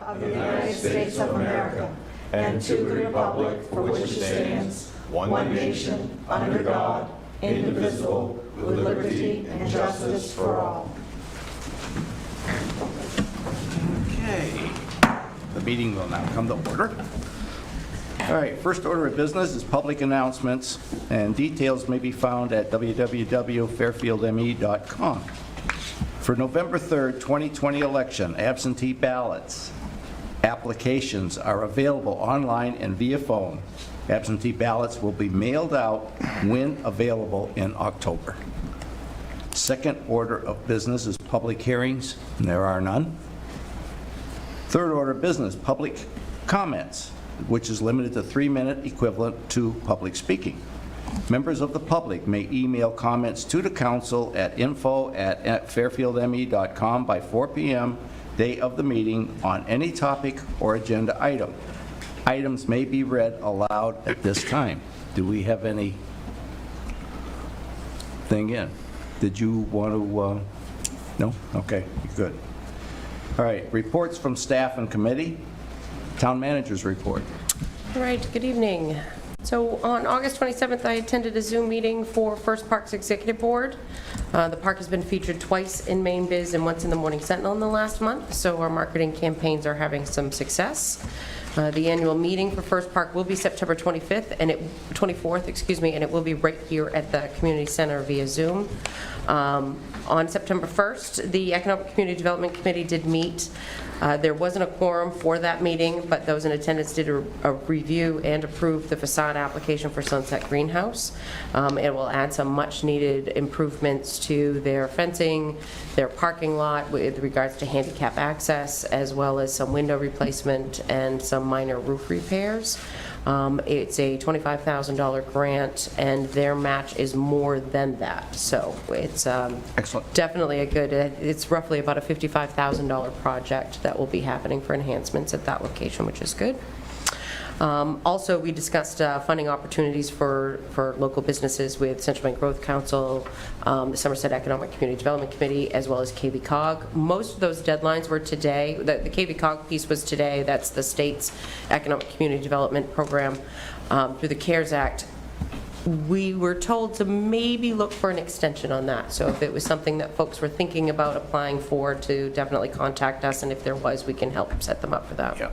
of the United States of America, and to the republic for which it stands, one nation, under God, indivisible, with liberty and justice for all. Okay, the meeting will now come to order. All right, first order of business is public announcements, and details may be found at www.fairfieldme.com. For November 3rd, 2020 election, absentee ballots applications are available online and via phone. Absentee ballots will be mailed out when available in October. Second order of business is public hearings, and there are none. Third order of business, public comments, which is limited to 3-minute equivalent to public speaking. Members of the public may email comments to the council at info@fairfieldme.com by 4 p.m. day of the meeting on any topic or agenda item. Items may be read aloud at this time. Do we have any thing in? Did you want to, no? Okay, good. All right, reports from staff and committee. Town manager's report. All right, good evening. So on August 27th, I attended a Zoom meeting for First Park's Executive Board. The park has been featured twice in Main Biz and once in the Morning Sentinel in the last month, so our marketing campaigns are having some success. The annual meeting for First Park will be September 24th, and it will be right here at the Community Center via Zoom. On September 1st, the Economic Community Development Committee did meet. There wasn't a quorum for that meeting, but those in attendance did a review and approve the facade application for Sunset Greenhouse. It will add some much-needed improvements to their fencing, their parking lot with regards to handicap access, as well as some window replacement and some minor roof repairs. It's a $25,000 grant, and their match is more than that. So it's Excellent. Definitely a good, it's roughly about a $55,000 project that will be happening for enhancements at that location, which is good. Also, we discussed funding opportunities for local businesses with Central Maine Growth Council, the Somerset Economic Community Development Committee, as well as KV-COG. Most of those deadlines were today. The KV-COG piece was today. That's the state's Economic Community Development Program through the CARES Act. We were told to maybe look for an extension on that. So if it was something that folks were thinking about applying for, to definitely contact us, and if there was, we can help set them up for that. Yeah.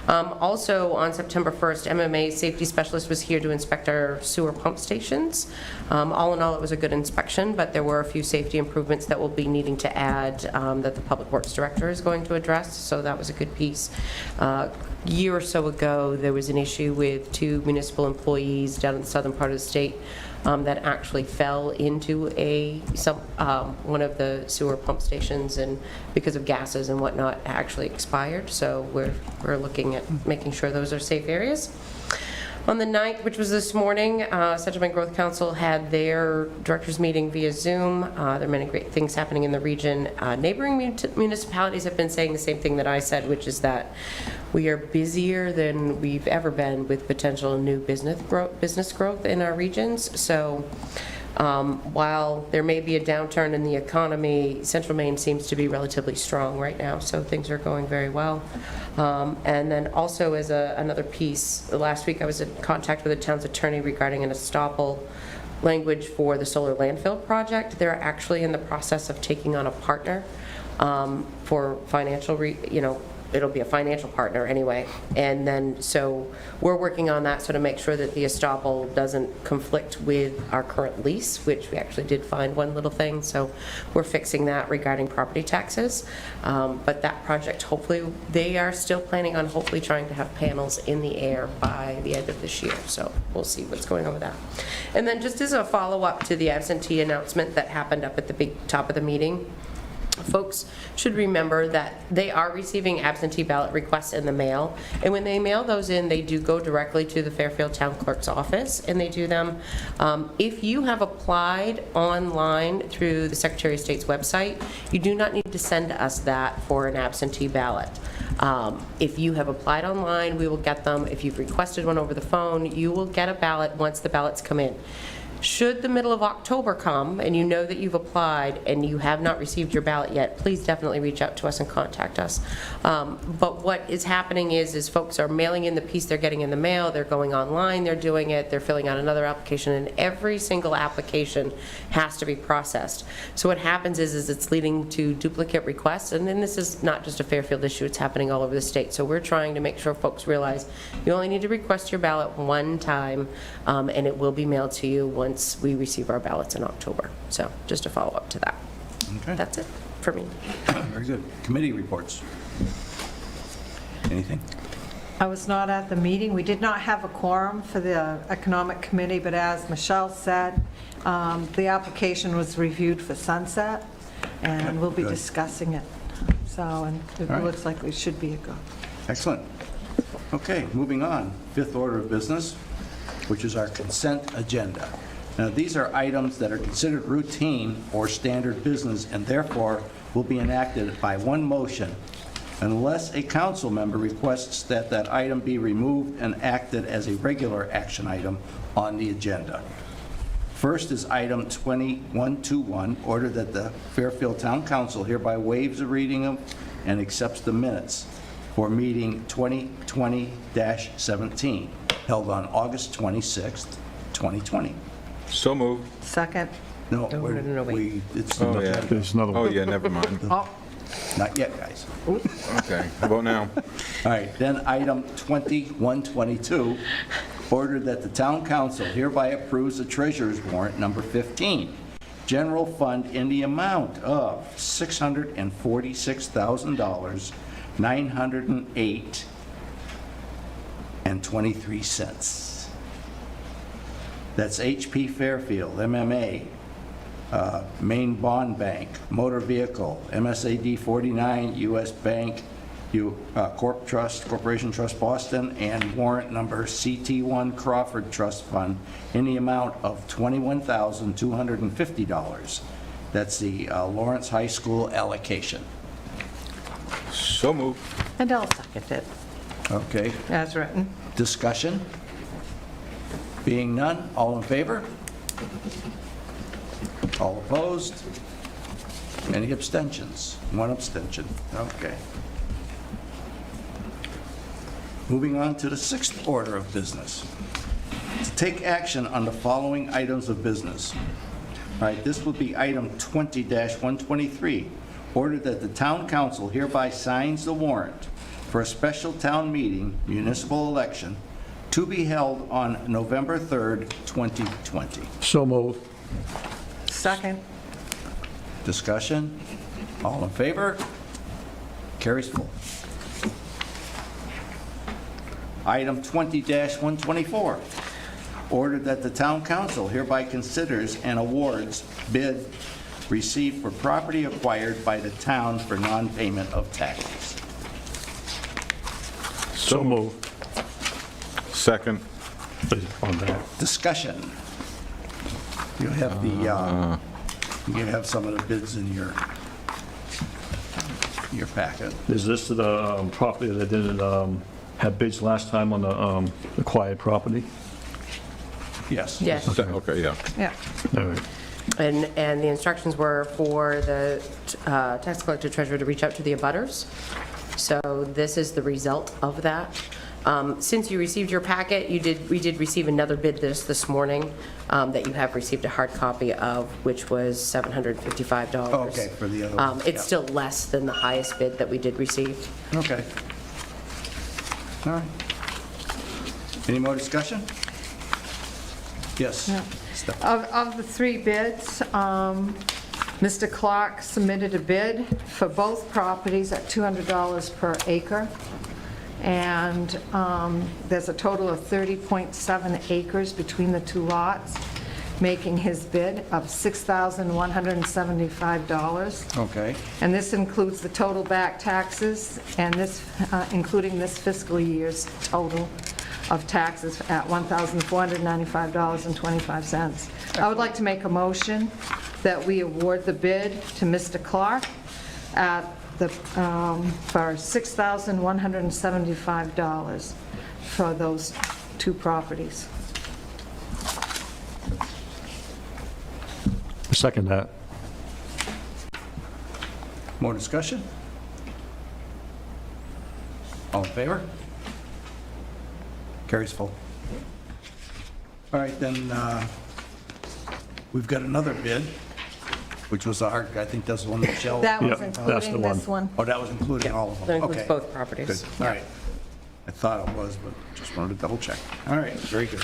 Also, on September 1st, MMA safety specialist was here to inspect our sewer pump stations. All in all, it was a good inspection, but there were a few safety improvements that we'll be needing to add that the Public Works Director is going to address, so that was a good piece. A year or so ago, there was an issue with 2 municipal employees down in the southern part of the state that actually fell into one of the sewer pump stations, and because of gases and whatnot, actually expired. So we're looking at making sure those are safe areas. On the 9th, which was this morning, Central Maine Growth Council had their directors meeting via Zoom. There are many great things happening in the region. Neighboring municipalities have been saying the same thing that I said, which is that we are busier than we've ever been with potential new business growth in our regions. So while there may be a downturn in the economy, Central Maine seems to be relatively strong right now, so things are going very well. And then also as another piece, last week I was in contact with the town's attorney regarding an estoppel language for the solar landfill project. They're actually in the process of taking on a partner for financial, it'll be a financial partner anyway. And then, so we're working on that, so to make sure that the estoppel doesn't conflict with our current lease, which we actually did find one little thing. So we're fixing that regarding property taxes. But that project, hopefully, they are still planning on hopefully trying to have panels in the air by the end of this year. So we'll see what's going on with that. And then just as a follow-up to the absentee announcement that happened up at the big top of the meeting, folks should remember that they are receiving absentee ballot requests in the mail, and when they mail those in, they do go directly to the Fairfield Town Clerk's office, and they do them. If you have applied online through the Secretary of State's website, you do not need to send us that for an absentee ballot. If you have applied online, we will get them. If you've requested one over the phone, you will get a ballot once the ballots come in. Should the middle of October come and you know that you've applied and you have not received your ballot yet, please definitely reach out to us and contact us. But what is happening is folks are mailing in the piece they're getting in the mail, they're going online, they're doing it, they're filling out another application, and every single application has to be processed. So what happens is it's leading to duplicate requests, and then this is not just a Fairfield issue, it's happening all over the state. So we're trying to make sure folks realize you only need to request your ballot one time, and it will be mailed to you once we receive our ballots in October. So just a follow-up to that. Okay. That's it for me. Very good. Committee reports. Anything? I was not at the meeting. We did not have a quorum for the Economic Committee, but as Michelle said, the application was reviewed for Sunset, and we'll be Good. discussing it. So, and it All right. looks like we should be a go. Excellent. Okay, moving on. Fifth order of business, which is our consent agenda. Now, these are items that are considered routine or standard business and therefore will be enacted by one motion unless a council member requests that that item be removed and acted as a regular action item on the agenda. First is item 2121, order that the Fairfield Town Council hereby waives the reading of and accepts the minutes for meeting 2020-17, held on August 26th, 2020. So moved. Second. No, No, wait. it's Oh, yeah. There's another Oh, one. yeah, never mind. Oh, not yet, guys. Okay, how about now? All right, then item 2122, order that the town council hereby approves the treasurer's warrant number 15, general fund in the amount of $646,000, 908.23 cents. That's HP Fairfield, MMA, Maine Bond Bank, Motor Vehicle, MSAD 49, US Bank, Corporation Trust Boston, and warrant number CT1 Crawford Trust Fund in the amount of $21,250. That's the Lawrence High School allocation. So moved. and I'll second it, Okay, as written. discussion? Being none, all in favor? All opposed? Any abstentions? One abstention. Okay. Moving on to the sixth order of business. To take action on the following items of business. All right, this would be item 20-123. Order that the town council hereby signs the warrant for a special town meeting municipal election to be held on November 3rd, 2020. So moved. Second. Discussion? All in favor? Carries full. Item 20-124. Ordered that the town council hereby considers and awards bid received for property acquired by the town for non-payment of taxes. So moved. Second. On that. Discussion. You have the, you have some of the bids in your packet. Is this the property that didn't have bids last time on the acquired property? Yes. Yes. Okay, yeah. Yeah. All right. And the instructions were for the tax collector treasurer to reach out to the abutters. So this is the result of that. Since you received your packet, we did receive another bid this morning that you have received a hard copy of, which was $755. Okay, for the other one. It's Yeah. still less than the highest bid that we did receive. Okay. All right. Any more discussion? Yes. Yeah. Steph. Of the three bids, Mr. Clark submitted a bid for both properties at $200 per acre. And there's a total of 30.7 acres between the two lots, making his bid of $6,175. Okay. And this includes the total back taxes, and this, including this fiscal year's total of taxes at $1,495.25. I would like to make a motion that we award the bid to Mr. Clark at the, for $6,175 for those two properties. Second that. More discussion? All in favor? Carries full. All right, then, we've got another bid, which was I think that's the one that Michelle... That was Yeah, that's the including this one. Oh, that was including all of them? That includes Okay. both properties. Good, all right. I thought it was, but just wanted to double check. All right, very good.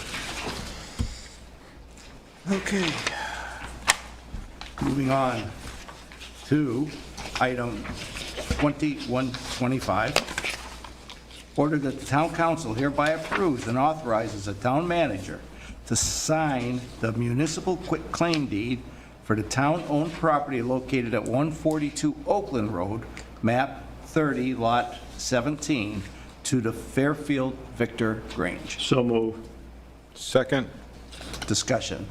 Okay. Moving on to item 2125. Order that the town council hereby approves and authorizes the town manager to sign the municipal quitclaim deed for the town-owned property located at 142 Oakland Road, map 30, lot 17, to the Fairfield Victor Grange. So move. Second. Discussion.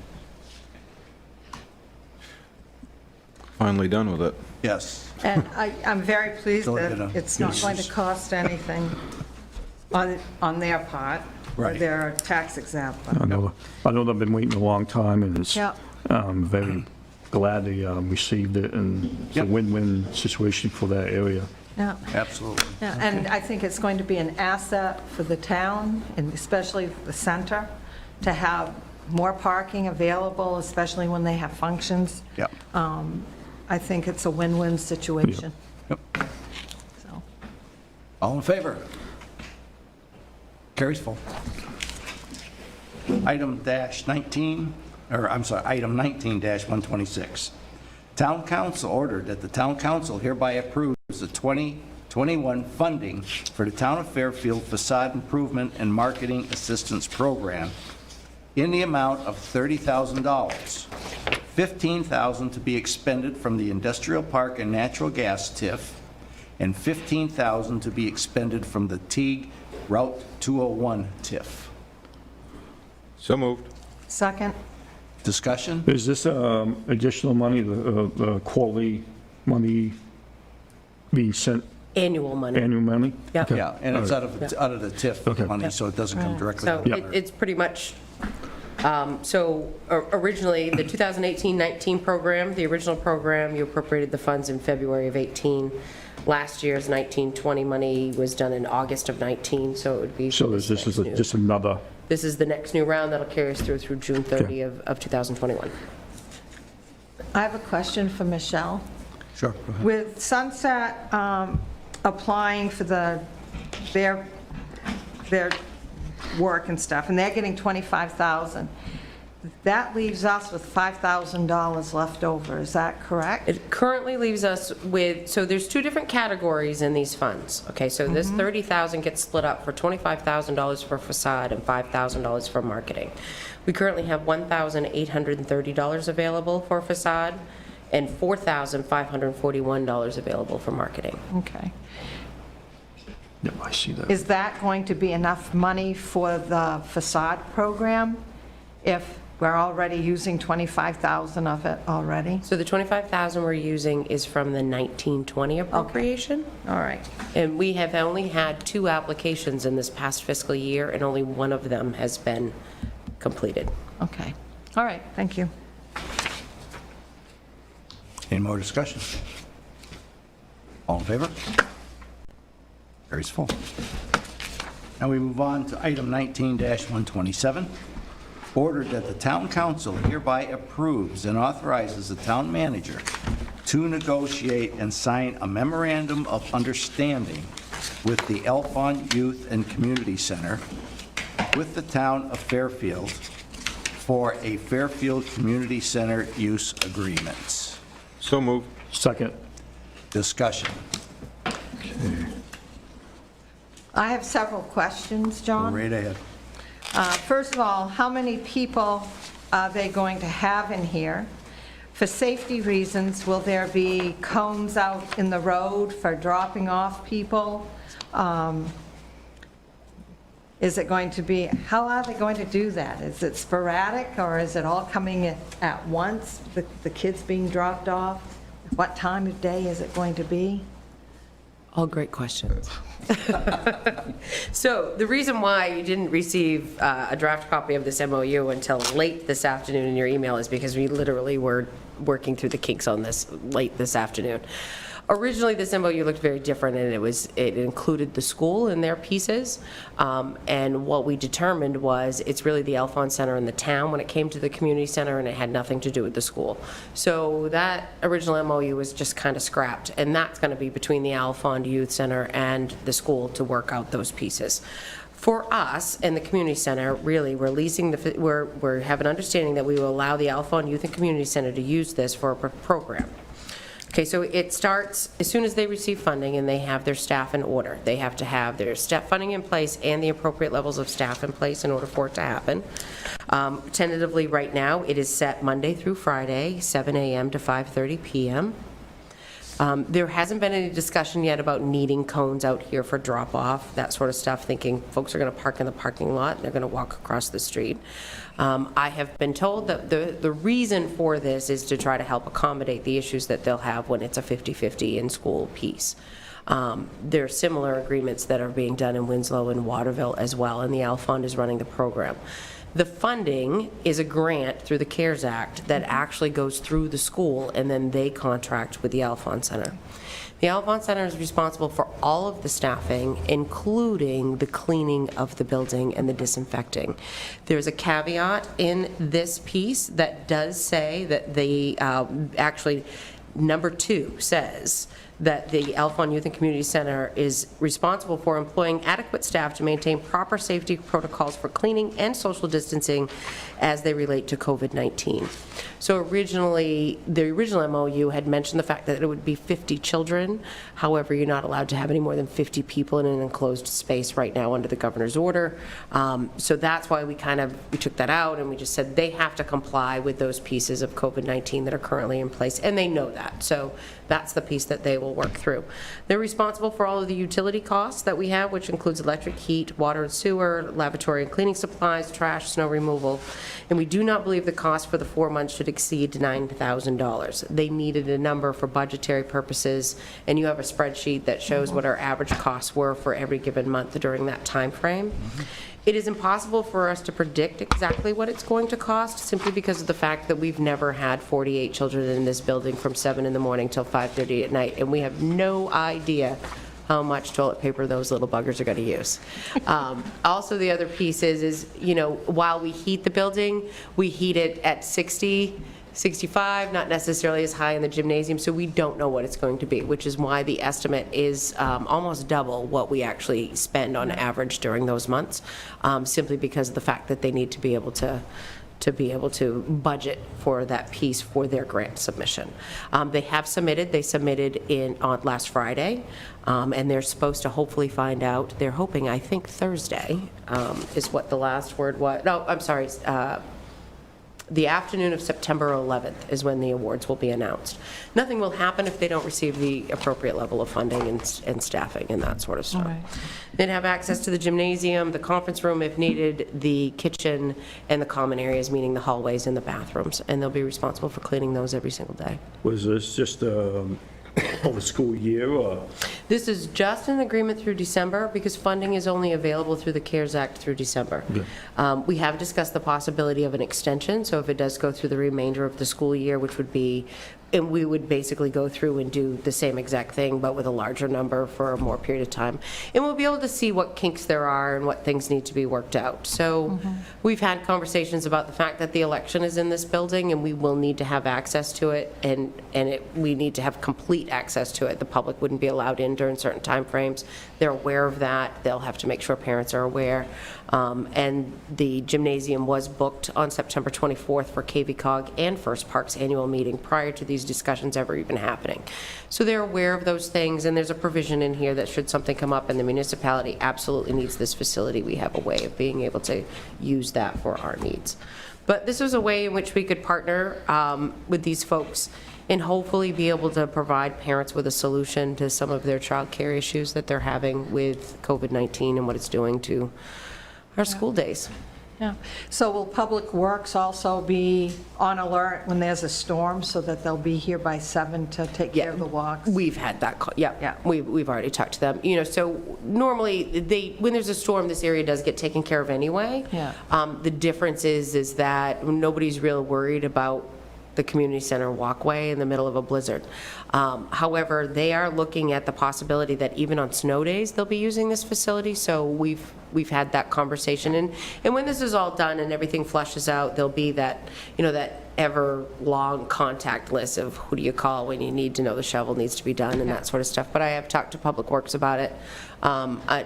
Finally done with it. Yes. And I'm very pleased Go that ahead, it's not going to cost anything on their part, or Right. their tax exempt. I know they've been waiting a long time, and it's, Yeah. I'm very glad they received it, and it's a Yep. win-win situation for that area. Yeah. Absolutely. Yeah, and I think it's going to be an asset for the town, and especially the center, to have more parking available, especially when they have functions. Yep. I think it's a win-win situation. Yep. So, All in favor? Carries full. Item 19-126. Town council ordered that the town council hereby approves the 2021 funding for the town of Fairfield facade improvement and marketing assistance program in the amount of $30,000. $15,000 to be expended from the industrial park and natural gas TIF, and $15,000 to be expended from the Teague Route 201 TIF. So moved. second? Discussion? Is this additional money, the quarterly money being sent, Annual money. annual money? Yeah. Okay. Yeah, and it's out of the TIF Okay. money, so it doesn't come directly So from it- there. it's pretty much, originally, the 2018-19 program, the original program, you appropriated the funds in February of 18. Last year's 19-20 money was done in August of 19, so it would be. So this is next new- just another, This is the next new round that'll carry us through June 30 of 2021. I have a question for Michelle. Sure, go ahead. With Sunset applying for their work and stuff, and they're getting $25,000, that leaves us with $5,000 left over, is that correct? It currently leaves us with, so there's two different categories in these funds. Okay, so this $30,000 gets split up for $25,000 for facade and $5,000 for marketing. We currently have $1,830 available for facade and $4,541 available for marketing. Okay. yeah, I see that. Is that going to be enough money for the facade program if we're already using 25,000 of it already? So the $25,000 we're using is from the 1920 appropriation. All right. And we have only had 2 applications in this past fiscal year, and only one of them has been completed. Okay. All right, thank you. Any more discussion? All in favor? Carries full. Now we move on to item 19-127. Ordered that the town council hereby approves and authorizes the town manager to negotiate and sign a memorandum of understanding with the Elfon Youth and Community Center with the town of Fairfield for a Fairfield Community Center use agreement. So moved. Second. Discussion. I have several questions, Go John. right ahead. First of all, how many people are they going to have in here? For safety reasons, will there be cones out in the road for dropping off people? Is it going to be, how are they going to do that? Is it sporadic, or is it all coming at once, the kids being dropped off? What time of day is it going to be? All great questions. So the reason why you didn't receive a draft copy of this MOU until late this afternoon in your email is because we literally were working through the kinks on this late this afternoon. Originally, this MOU looked very different, and it included the school in their pieces. And what we determined was it's really the Alphon Center in the town when it came to the community center, and it had nothing to do with the school. So that original MOU was just kind of scrapped, and that's going to be between the Alphon Youth Center and the school to work out those pieces. For us and the community center, really, we're leasing we have an understanding that we will allow the Alphon Youth and Community Center to use this for a program. Okay, so it starts as soon as they receive funding and they have their staff in order. They have to have their staff funding in place and the appropriate levels of staff in place in order for it to happen. Tentatively, right now, it is set Monday through Friday, 7 a.m. to 5:30 p.m. There hasn't been any discussion yet about needing cones out here for drop-off, that sort of stuff, thinking folks are going to park in the parking lot and they're going to walk across the street. I have been told that the reason for this is to try to help accommodate the issues that they'll have when it's a 50-50 in-school piece. There are similar agreements that are being done in Winslow and Waterville as well, and the Alphon is running the program. The funding is a grant through the CARES Act that actually goes through the school, and then they contract with the Alphon Center. The Alphon Center is responsible for all of the staffing, including the cleaning of the building and the disinfecting. There's a caveat in this piece that does say that the, actually, number 2 says that the Alphon Youth and Community Center is responsible for employing adequate staff to maintain proper safety protocols for cleaning and social distancing as they relate to COVID-19. So originally, the original MOU had mentioned the fact that it would be 50 children. However, you're not allowed to have any more than 50 people in an enclosed space right now under the governor's order. So that's why we took that out, and we just said they have to comply with those pieces of COVID-19 that are currently in place, and they know that. So that's the piece that they will work through. They're responsible for all of the utility costs that we have, which includes electric, heat, water and sewer, lavatory and cleaning supplies, trash, snow removal. And we do not believe the cost for the 4 months should exceed $9,000. They needed a number for budgetary purposes, and you have a spreadsheet that shows what our average costs were for every given month during that time frame. It is impossible for us to predict exactly what it's going to cost, simply because of the fact that we've never had 48 children in this building from 7 in the morning till 5:30 at night, and we have no idea how much toilet paper those little buggers are going to use. Also, the other piece is, you know, while we heat the building, we heat it at 60, 65, not necessarily as high in the gymnasium, so we don't know what it's going to be, which is why the estimate is almost double what we actually spend on average during those months, simply because of the fact that they need to be able to budget for that piece for their grant submission. They submitted on last Friday, and they're supposed to hopefully find out, they're hoping, I think Thursday is what the last word was. No, I'm sorry, the afternoon of September 11th is when the awards will be announced. Nothing will happen if they don't receive the appropriate level of funding and staffing and that sort of stuff. Right. They'd have access to the gymnasium, the conference room if needed, the kitchen, and the common areas, meaning the hallways and the bathrooms, and they'll be responsible for cleaning those every single day. Was this just over school year, or? This is just an agreement through December, because funding is only available through the CARES Act through December. We have discussed the possibility of an extension, so if it does go through the remainder of the school year, which would be, and we would basically go through and do the same exact thing, but with a larger number for a more period of time. And we'll be able to see what kinks there are and what things need to be worked out. So we've had conversations about the fact that the election is in this building, and we will need to have access to it, and we need to have complete access to it. The public wouldn't be allowed in during certain time frames. They're aware of that. They'll have to make sure parents are aware. And the gymnasium was booked on September 24th for KVCOG and First Park's annual meeting prior to these discussions ever even happening. So they're aware of those things, and there's a provision in here that should something come up and the municipality absolutely needs this facility, we have a way of being able to use that for our needs. But this was a way in which we could partner with these folks and hopefully be able to provide parents with a solution to some of their child care issues that they're having with COVID-19 and what it's doing to our school days. Yeah. So will Public Works also be on alert when there's a storm, so that they'll be here by 7 to take care of the walks? We've had that, yeah. Yeah. We've already talked to them. You know, so normally, when there's a storm, this area does get taken care of anyway. Yeah. The difference is that nobody's real worried about the community center walkway in the middle of a blizzard. However, they are looking at the possibility that even on snow days, they'll be using this facility, so we've had that conversation. And when this is all done and everything flushes out, there'll be that, you know, that ever-long contact list of who do you call when you need to know the shovel needs to be done and that sort of stuff. But I have talked to Public Works about it.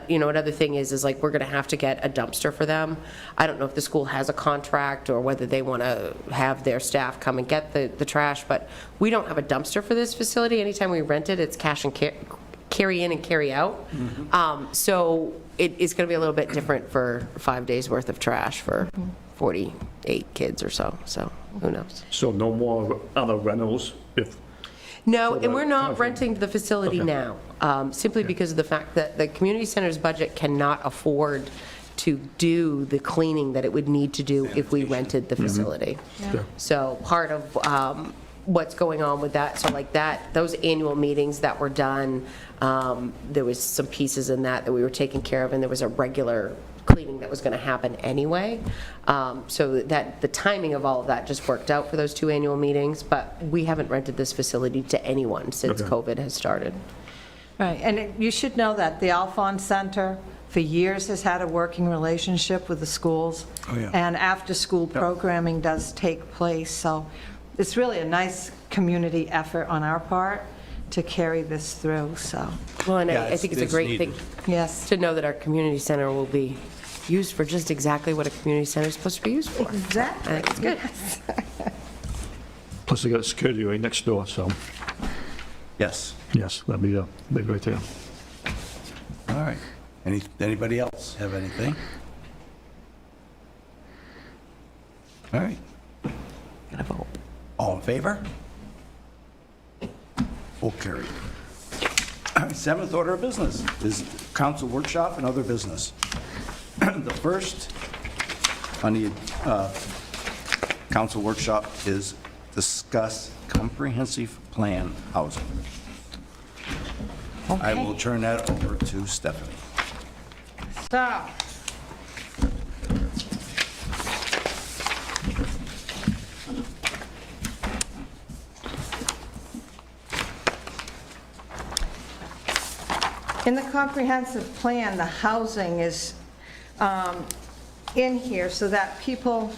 You know, another thing is like we're going to have to get a dumpster for them. I don't know if the school has a contract or whether they want to have their staff come and get the trash, but we don't have a dumpster for this facility. Anytime we rent it, it's cash and carry in and carry out. So it's going to be a little bit different for 5 days worth of trash for 48 kids or so, who knows? So no more other rentals if, No, So and we're the not contract- renting the facility Okay. now, simply because of the fact that the community center's budget cannot afford to do the cleaning that it would need to do if we rented the facility. Yeah. So part of what's going on with that, so like that, those annual meetings that were done, there was some pieces in that we were taking care of, and there was a regular cleaning that was going to happen anyway. So that the timing of all of that just worked out for those 2 annual meetings, but we haven't rented this facility to anyone since Okay. COVID has started. Right, and you should know that the Alphonse Center for years has had a working relationship with the schools. Oh, yeah. And after-school programming does take place, so it's really a nice community effort on our part to carry this through, so, Well, and Yeah, I think it's a great thing needed. yes. to know that our community center will be used for just exactly what a community center is supposed to be used for. Exactly. I think it's good. plus they got security right next door, so, Yes. yes, that'd be right there. All right. Anybody else have anything? All right. Gonna vote. All in favor? Full carried. All right, 7th order of business is council workshop and other business. The first on the council workshop is discuss comprehensive plan housing. I will turn that over to Stephanie. So, in the comprehensive plan, the housing is in here so that people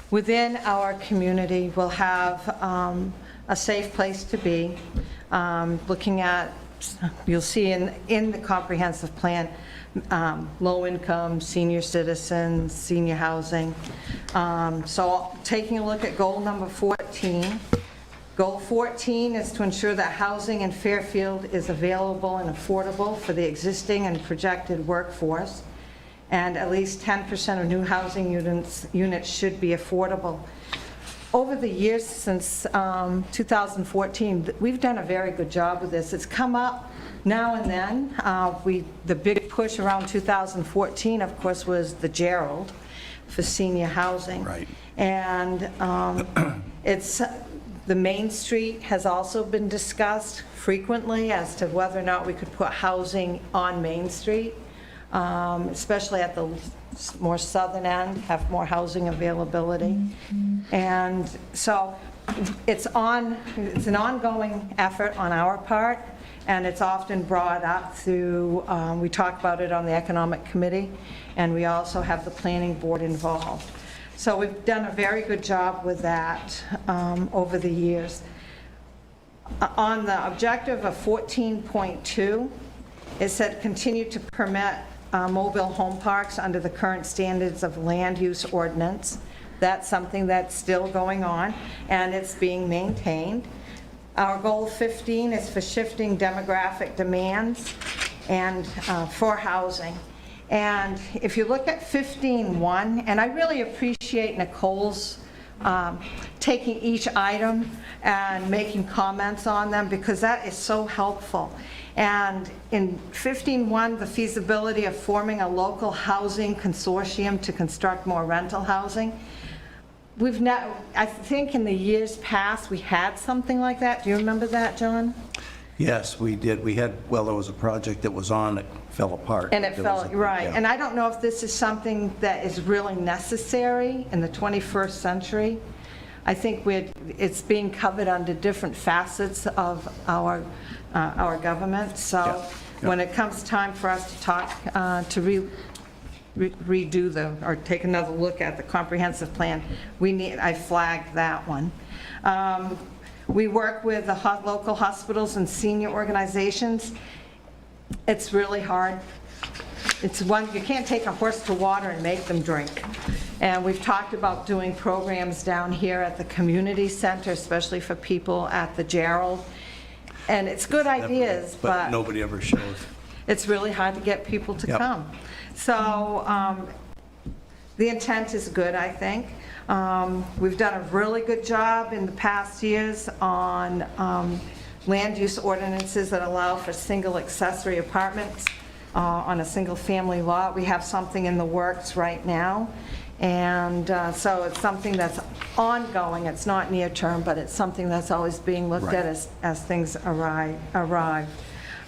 within our community will have a safe place to be. Looking at, you'll see in the comprehensive plan, low income, senior citizens, senior housing. So taking a look at goal number 14. Goal 14 is to ensure that housing in Fairfield is available and affordable for the existing and projected workforce, and at least 10% of new housing units should be affordable. Over the years since 2014, we've done a very good job with this. It's come up now and then. The big push around 2014, of course, was the Gerald for senior housing. Right. And the Main Street has also been discussed frequently as to whether or not we could put housing on Main Street, especially at the more southern end, have more housing availability. And so it's an ongoing effort on our part, and it's often brought up through, we talk about it on the Economic Committee, and we also have the Planning Board involved. So we've done a very good job with that over the years. On the objective of 14.2, it said continue to permit mobile home parks under the current standards of land use ordinance. That's something that's still going on, and it's being maintained. Our goal 15 is for shifting demographic demands and for housing. And if you look at 15.1, and I really appreciate Nicole's taking each item and making comments on them, because that is so helpful. And in 15.1, the feasibility of forming a local housing consortium to construct more rental housing. I think in the years past, we had something like that. Do you remember that, John? Yes, we did. We had, well, there was a project that was on that fell apart. And it There fell, was a- right. yeah. And I don't know if this is something that is really necessary in the 21st century. I think it's being covered under different facets of our government. So Yeah. when it comes time for us to talk, to redo or take another look at the comprehensive plan, I flagged that one. We work with the local hospitals and senior organizations. It's really hard. It's one, you can't take a horse to water and make them drink. And we've talked about doing programs down here at the community center, especially for people at the Gerald. And it's good ideas, But nobody ever shows. it's really hard to get people to Yep. come. So the intent is good, I think. We've done a really good job in the past years on land use ordinances that allow for single accessory apartments on a single-family lot. We have something in the works right now. And so it's something that's ongoing. It's not near-term, but it's something that's always being looked at as things arrive.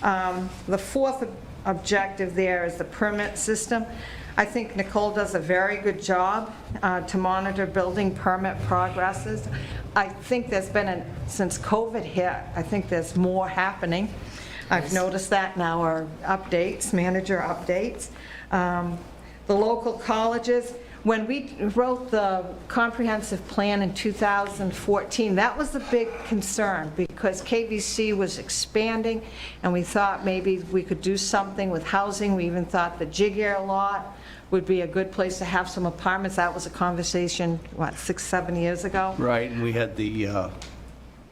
The fourth objective there is the permit system. I think Nicole does a very good job to monitor building permit progresses. I think there's been, since COVID hit, I think there's more happening. I've noticed that in our updates, manager updates. The local colleges, when we wrote the comprehensive plan in 2014, that was the big concern, because KVC was expanding, and we thought maybe we could do something with housing. We even thought the Jig-Air lot would be a good place to have some apartments. That was a conversation, 6, 7 years ago? Right, and we had the,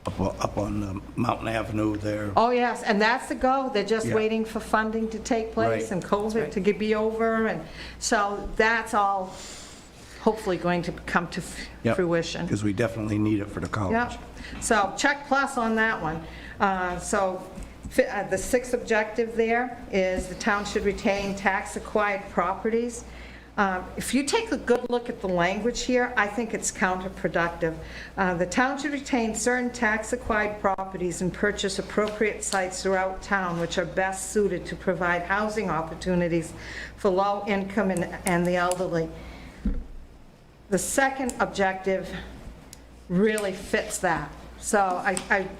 up on Mountain Avenue there. Oh, yes, and that's the go. They're just Yeah. waiting for funding to take place Right. and COVID to be over, and so that's all hopefully going to come to fruition. Because we definitely need it for the college. Yeah, so check plus on that one. The sixth objective there is the town should retain tax-acquired properties. If you take a good look at the language here, I think it's counterproductive. The town should retain certain tax-acquired properties and purchase appropriate sites throughout town which are best suited to provide housing opportunities for low income and the elderly. The second objective really fits that. So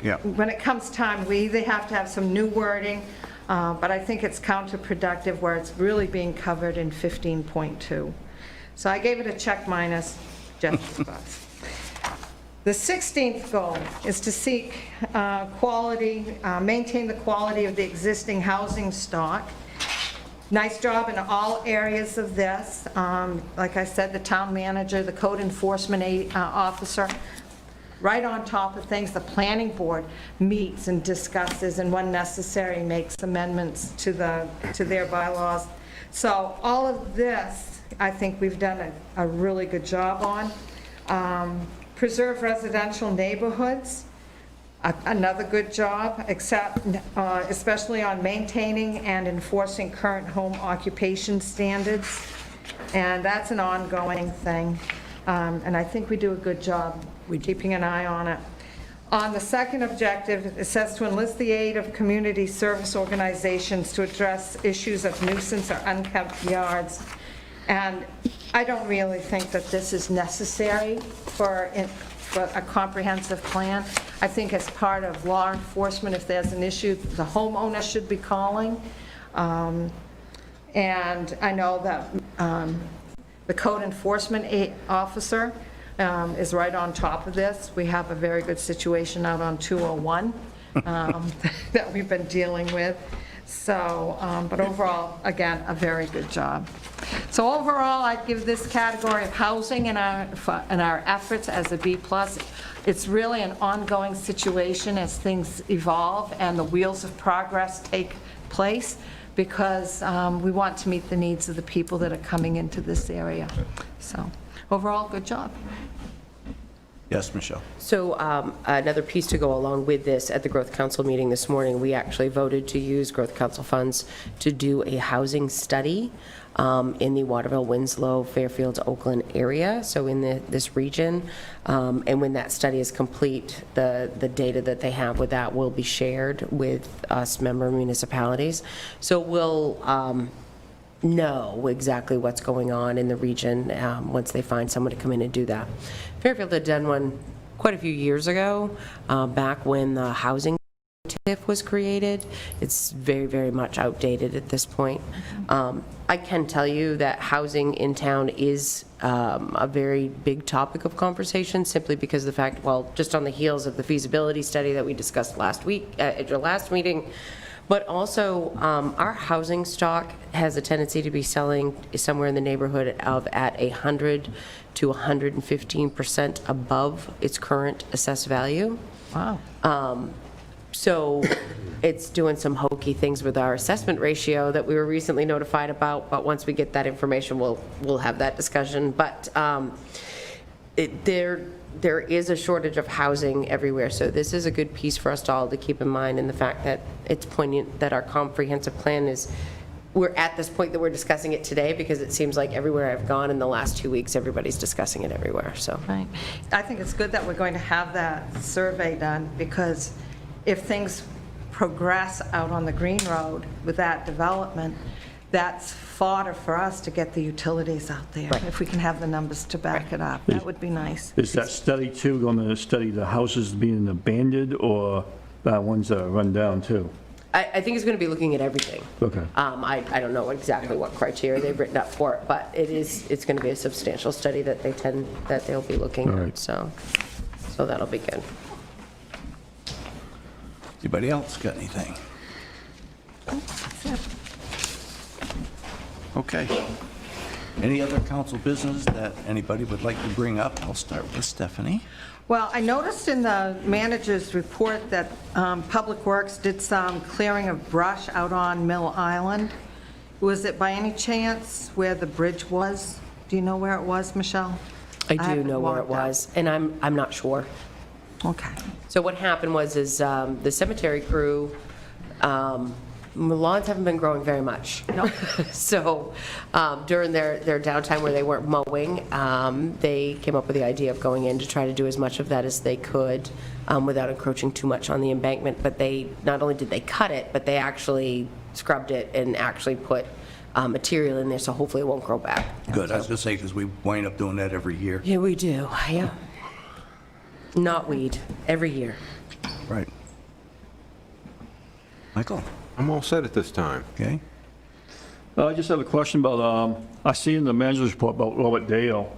Yeah. when it comes time, we either have to have some new wording, but I think it's counterproductive where it's really being covered in 15.2. So I gave it a check minus, just because. The 16th goal is to seek quality, maintain the quality of the existing housing stock. Nice job in all areas of this. Like I said, the town manager, the code enforcement officer, right on top of things. The planning board meets and discusses, and when necessary, makes amendments to their bylaws. So all of this, I think we've done a really good job on. Preserve residential neighborhoods. Another good job, except especially on maintaining and enforcing current home occupation standards. And that's an ongoing thing. And I think we do a good job keeping an eye on it. On the second objective, it says to enlist the aid of community service organizations to address issues of nuisance or unkept yards. And I don't really think that this is necessary for a comprehensive plan. I think as part of law enforcement, if there's an issue, the homeowner should be calling. And I know that the code enforcement officer is right on top of this. We have a very good situation out on 201 that we've been dealing with. So, but overall, again, a very good job. So overall, I'd give this category of housing and our efforts as a B+. It's really an ongoing situation as things evolve and the wheels of progress take place, because we want to meet the needs of the people that are coming into this area. So overall, good job. Yes, Michelle. So another piece to go along with this, at the Growth Council meeting this morning, we actually voted to use Growth Council funds to do a housing study in the Waterville, Winslow, Fairfield, Oakland area, so in this region. And when that study is complete, the data that they have with that will be shared with us member municipalities. So we'll know exactly what's going on in the region once they find someone to come in and do that. Fairfield had done one quite a few years ago, back when the housing TIF was created. It's very, very much outdated at this point. I can tell you that housing in town is a very big topic of conversation, simply because of the fact, well, just on the heels of the feasibility study that we discussed last week at your last meeting, but also our housing stock has a tendency to be selling somewhere in the neighborhood of at 100 to 115% above its current assessed value. Wow. So it's doing some hokey things with our assessment ratio that we were recently notified about, but once we get that information, we'll have that discussion. But there is a shortage of housing everywhere, so this is a good piece for us all to keep in mind, and the fact that it's poignant that our comprehensive plan is, we're at this point that we're discussing it today, because it seems like everywhere I've gone in the last 2 weeks, everybody's discussing it everywhere, so. Right. I think it's good that we're going to have that survey done, because if things progress out on the Green Road with that development, that's fodder for us to get the utilities out there. Right. If we can have the numbers to back it up, that would be nice. Is that study too going to study the houses being abandoned or ones that are run down too? I think it's going to be looking at everything. Okay. I don't know exactly what criteria they've written up for it, but it's going to be a substantial study that they'll be looking All at, right. so that'll be good. Anybody else got anything? Okay. Any other council business that anybody would like to bring up? I'll start with Stephanie. Well, I noticed in the manager's report that Public Works did some clearing of brush out on Mill Island. Was it by any chance where the bridge was? Do you know where it was, Michelle? I do haven't know where it walked out. was, and I'm not sure. Okay. So what happened was the cemetery crew, lawns haven't been growing very much. No. So during their downtime where they weren't mowing, they came up with the idea of going in to try to do as much of that as they could without encroaching too much on the embankment. But they, not only did they cut it, but they actually scrubbed it and actually put material in there, so hopefully it won't grow back. Good, I was going to say, because we wind up doing that every year. Yeah, we do, yeah. Not weed, every year. Right. Michael? I'm all set at this time. Okay. I just have a question about, I see in the manager's report about Robert Dale,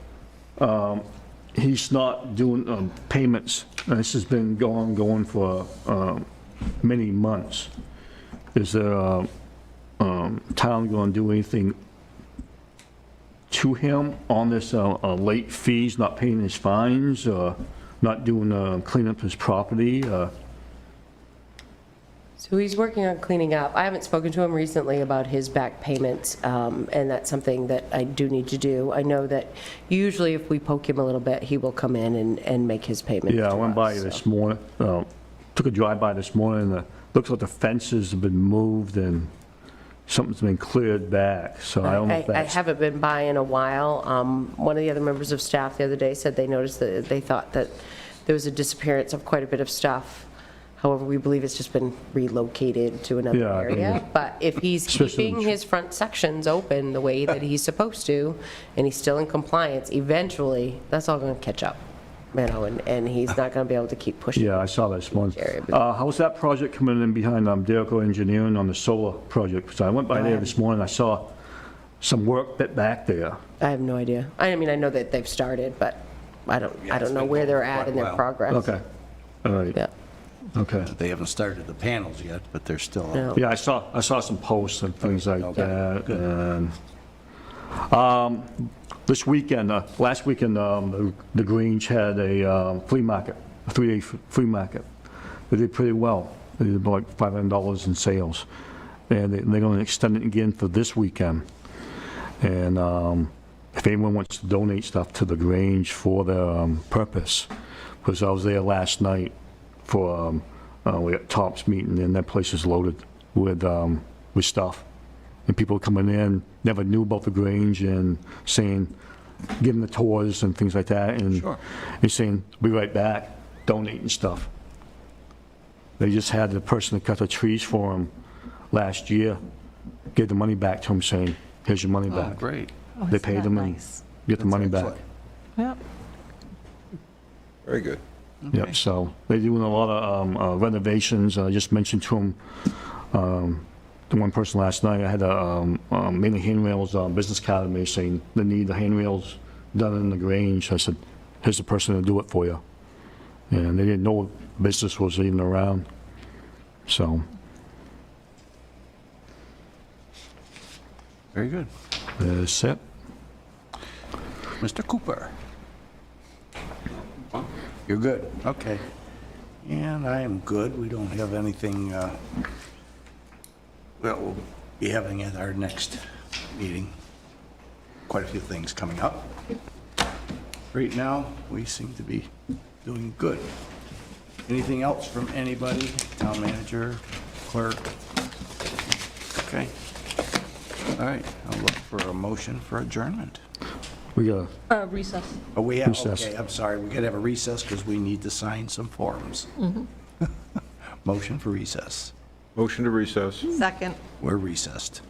he's not doing payments, and this has been going for many months. Is there town going to do anything to him on this late fees, not paying his fines, or not doing clean up his property? So he's working on cleaning up. I haven't spoken to him recently about his back payments, and that's something that I do need to do. I know that usually if we poke him a little bit, he will come in and make his payment. Yeah, I went by this morning, took a drive-by this morning, and it looks like the fences have been moved and something's been cleared back, so I don't know if I that's... haven't been by in a while. One of the other members of staff the other day said they noticed that they thought that there was a disappearance of quite a bit of stuff. However, we believe it's just been relocated to another Yeah, I area. believe- But if he's Especially keeping his front sections open the way that he's supposed to, and he's still in compliance, eventually, that's all going to catch up, you know, and he's not going to be able to keep pushing. Yeah, I saw that this morning. Area. How's that project coming in behind Derico Engineering on the solar project? So I went by there this morning, I saw some work back there. I have no idea. I mean, I know that they've started, but I don't know where they're at in their progress. Okay, all right, Yeah. okay. They haven't started the panels yet, but they're still... No. Yeah, I saw some posts and things like Okay, that. good. And this weekend, last weekend, the Grange had a flea market, a 3-day flea market. They did pretty well. They did about $500 in sales. And they're going to extend it again for this weekend. And if anyone wants to donate stuff to the Grange for their purpose, because I was there last night for, we had Tom's meeting, and that place is loaded with stuff. And people coming in, never knew about the Grange, and saying, giving the tours and things like that, and Sure. he's saying, be right back, donating stuff. They just had the person that cut the trees for him last year, give the money back to him, saying, here's your money Oh, back. great. They paid them and get the money back. Excellent. Yep. Very good. Yep, so they're doing a lot of renovations. I just mentioned to him, to one person last night, I had mainly handrails, business card of me saying they need the handrails done in the Grange. I said, here's the person to do it for you. And they didn't know business was even around, so. Very good. That's it. Mr. Cooper? You're good, okay. And I am good. We don't have anything, well, we'll be having at our next meeting, quite a few things coming up. Right now, we seem to be doing good. Anything else from anybody? Town manager, clerk? Okay. All right, I'll look for a motion for adjournment. We got Recess. Oh, we have, Recess. okay, I'm sorry, we gotta have a recess because we need to sign some forms. Motion for recess. Motion to recess. Second. We're recessed.